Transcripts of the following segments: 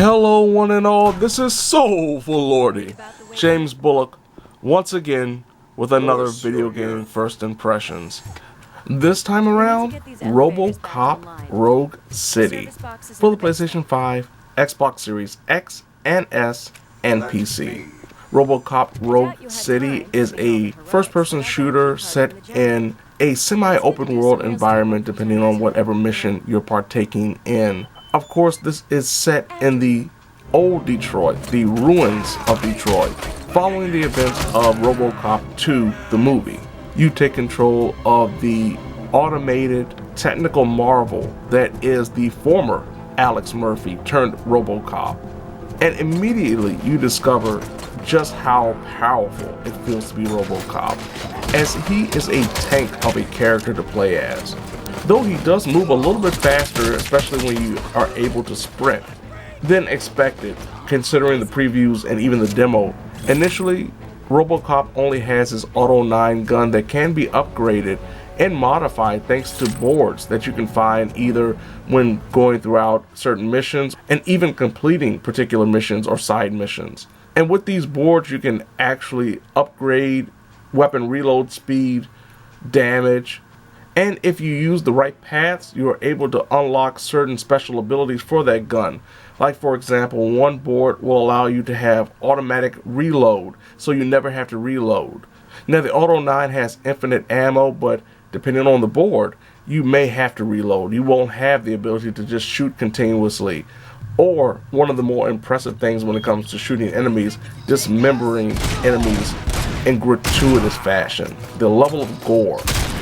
Hello one and all, this is Soulful Lordy, James Bullock, once again with another video game first impressions. This time around, Robocop Rogue City, for the PlayStation 5, Xbox Series X and S, and PC. Robocop Rogue City is a first-person shooter set in a semi-open world environment depending on whatever mission you're partaking in. Of course, this is set in the old Detroit, the ruins of Detroit, following the events of Robocop 2, the movie. You take control of the automated technical marvel that is the former Alex Murphy turned Robocop. And immediately you discover just how powerful it feels to be Robocop, as he is a tank of a character to play as. Though he does move a little bit faster, especially when you are able to sprint, than expected, considering the previews and even the demo. Initially, Robocop only has his Auto 9 gun that can be upgraded and modified thanks to boards that you can find either when going throughout certain missions and even completing particular missions or side missions. And with these boards, you can actually upgrade weapon reload speed, damage, and if you use the right paths, you are able to unlock certain special abilities for that gun. Like, for example, one board will allow you to have automatic reload, so you never have to reload. Now, the Auto 9 has infinite ammo, but depending on the board, you may have to reload. You won't have the ability to just shoot continuously. Or, one of the more impressive things when it comes to shooting enemies, dismembering enemies in gratuitous fashion. The level of gore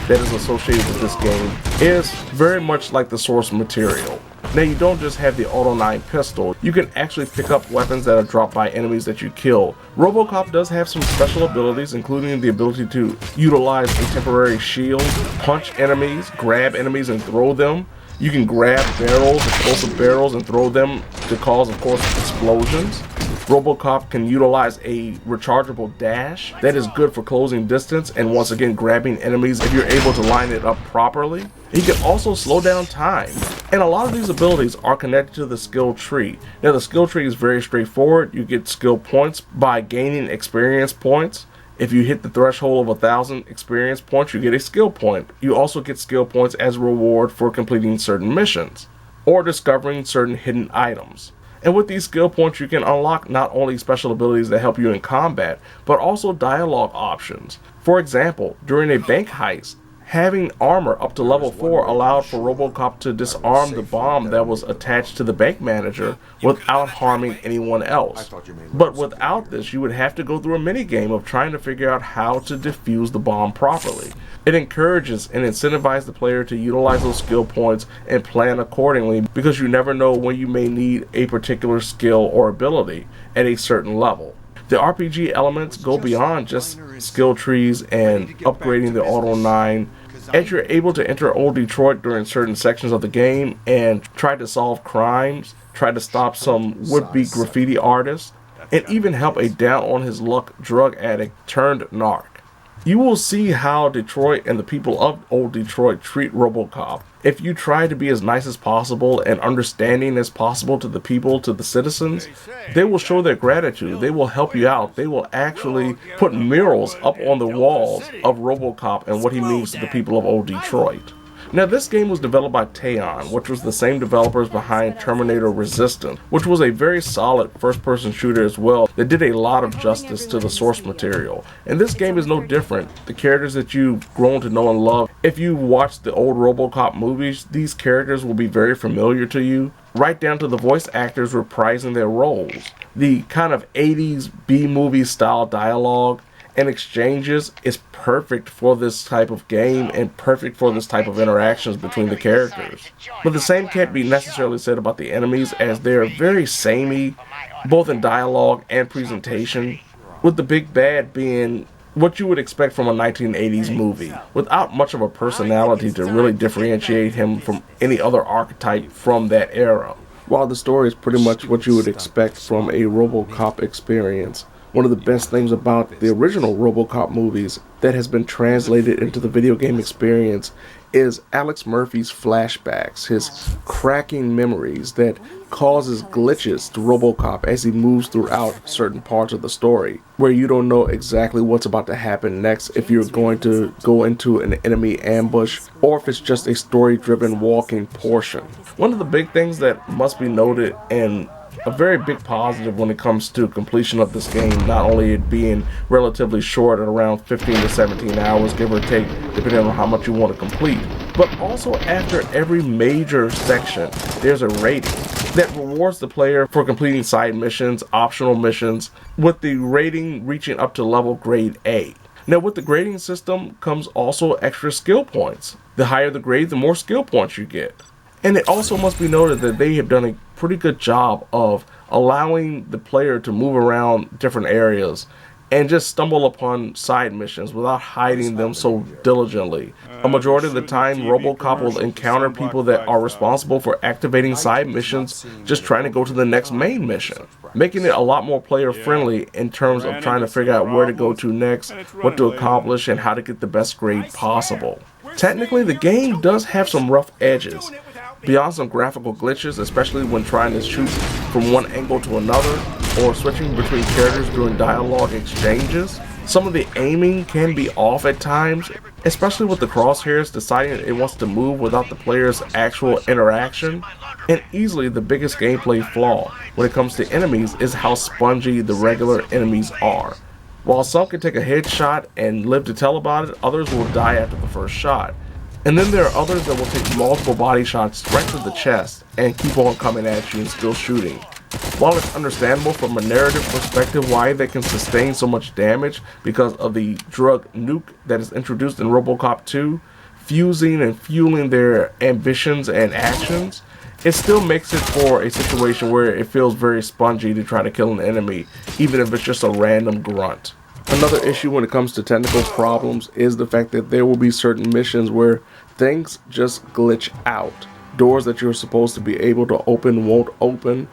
that is associated with this game is very much like the source material. Now, you don't just have the Auto 9 pistol, you can actually pick up weapons that are dropped by enemies that you kill. Robocop does have some special abilities, including the ability to utilize a temporary shield, punch enemies, grab enemies and throw them. You can grab barrels, explosive barrels, and throw them to cause, of course, explosions. Robocop can utilize a rechargeable dash that is good for closing distance and once again grabbing enemies if you're able to line it up properly. He can also slow down time, and a lot of these abilities are connected to the skill tree. Now, the skill tree is very straightforward. You get skill points by gaining experience points. If you hit the threshold of 1,000 experience points, you get a skill point. You also get skill points as a reward for completing certain missions or discovering certain hidden items. And with these skill points, you can unlock not only special abilities that help you in combat, but also dialogue options. For example, during a bank heist, having armor up to level 4 allowed for Robocop to disarm the bomb that was attached to the bank manager without harming anyone else. But without this, you would have to go through a minigame of trying to figure out how to defuse the bomb properly. It encourages and incentivizes the player to utilize those skill points and plan accordingly, because you never know when you may need a particular skill or ability at a certain level. The RPG elements go beyond just skill trees and upgrading the Auto 9, as you're able to enter Old Detroit during certain sections of the game and try to solve crimes, try to stop some would-be graffiti artists, and even help a down-on-his-luck drug addict turned narc. You will see how Detroit and the people of Old Detroit treat Robocop. If you try to be as nice as possible and understanding as possible to the people, to the citizens, they will show their gratitude. They will help you out. They will actually put murals up on the walls of Robocop and what he means to the people of Old Detroit. Now, this game was developed by Teon, which was the same developers behind Terminator Resistance, which was a very solid first-person shooter as well that did a lot of justice to the source material. And this game is no different. The characters that you've grown to know and love, if you watched the old Robocop movies, these characters will be very familiar to you, right down to the voice actors reprising their roles. The kind of 80s B-movie style dialogue and exchanges is perfect for this type of game and perfect for this type of interactions between the characters. But the same can't be necessarily said about the enemies, as they're very samey, both in dialogue and presentation, with the big bad being what you would expect from a 1980s movie, without much of a personality to really differentiate him from any other archetype from that era. While the story is pretty much what you would expect from a Robocop experience, one of the best things about the original Robocop movies that has been translated into the video game experience is Alex Murphy's flashbacks, his cracking memories that causes glitches to Robocop as he moves throughout certain parts of the story, where you don't know exactly what's about to happen next, if you're going to go into an enemy ambush, or if it's just a story-driven walking portion. One of the big things that must be noted, and a very big positive when it comes to completion of this game, not only it being relatively short at around 15 to 17 hours, give or take, depending on how much you want to complete, but also after every major section, there's a rating that rewards the player for completing side missions, optional missions, with the rating reaching up to level grade A. Now, with the grading system comes also extra skill points. The higher the grade, the more skill points you get. And it also must be noted that they have done a pretty good job of allowing the player to move around different areas and just stumble upon side missions without hiding them so diligently. A majority of the time, Robocop will encounter people that are responsible for activating side missions, just trying to go to the next main mission, making it a lot more player friendly in terms of trying to figure out where to go to next, what to accomplish, and how to get the best grade possible. Technically, the game does have some rough edges. Beyond some graphical glitches, especially when trying to shoot from one angle to another, or switching between characters during dialogue exchanges, some of the aiming can be off at times, especially with the crosshairs deciding it wants to move without the player's actual interaction. And easily the biggest gameplay flaw when it comes to enemies is how spongy the regular enemies are. While some can take a headshot and live to tell about it, others will die after the first shot. And then there are others that will take multiple body shots right to the chest and keep on coming at you and still shooting. While it's understandable from a narrative perspective why they can sustain so much damage because of the drug nuke that is introduced in Robocop 2, fusing and fueling their ambitions and actions, it still makes it for a situation where it feels very spongy to try to kill an enemy, even if it's just a random grunt. Another issue when it comes to technical problems is the fact that there will be certain missions where things just glitch out. Doors that you're supposed to be able to open won't open.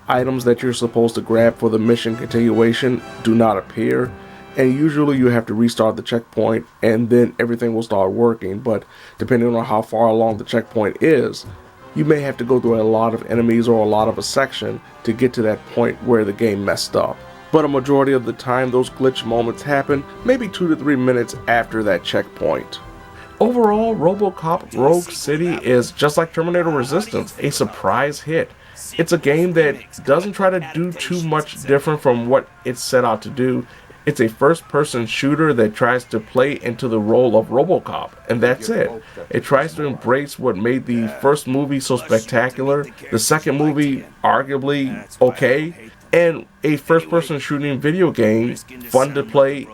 Items that you're supposed to grab for the mission continuation do not appear. And usually you have to restart the checkpoint and then everything will start working. But depending on how far along the checkpoint is, you may have to go through a lot of enemies or a lot of a section to get to that point where the game messed up. But a majority of the time those glitch moments happen maybe 2 to 3 minutes after that checkpoint. Overall, Robocop Rogue City is just like Terminator Resistance, a surprise hit. It's a game that doesn't try to do too much different from what it's set out to do. It's a first-person shooter that tries to play into the role of Robocop, and that's it. It tries to embrace what made the first movie so spectacular, the second movie arguably okay, and a first-person shooting video game, fun to play.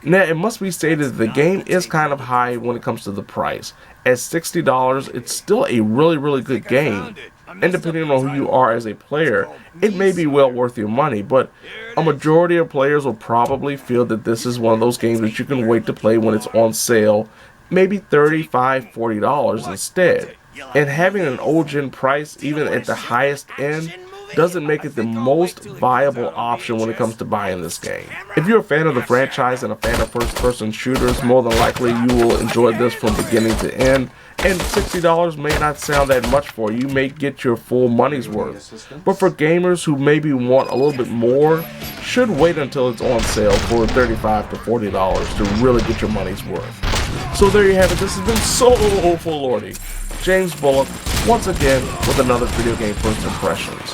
Now, it must be stated that the game is kind of high when it comes to the price. At $60, it's still a really good game. And depending on who you are as a player, it may be well worth your money, but a majority of players will probably feel that this is one of those games that you can wait to play when it's on sale, maybe $35, $40 instead. And having an old gen price, even at the highest end, doesn't make it the most viable option when it comes to buying this game. If you're a fan of the franchise and a fan of first-person shooters, more than likely you will enjoy this from beginning to end, and $60 may not sound that much for you. You may get your full money's worth. But for gamers who maybe want a little bit more, should wait until it's on sale for $35 to $40 to really get your money's worth. So there you have it. This has been Soulful Lordy, James Bullock, once again with another video game first impressions.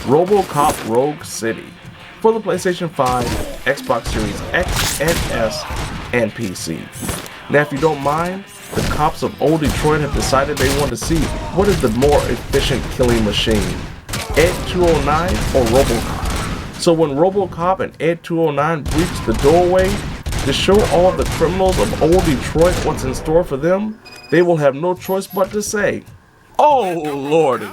Robocop Rogue City for the PlayStation 5, Xbox Series X and S, and PC. Now, if you don't mind, the cops of old Detroit have decided they want to see what is the more efficient killing machine, Ed 209 or Robocop. So when Robocop and Ed 209 breach the doorway to show all the criminals of old Detroit what's in store for them, they will have no choice but to say, "Oh Lordy."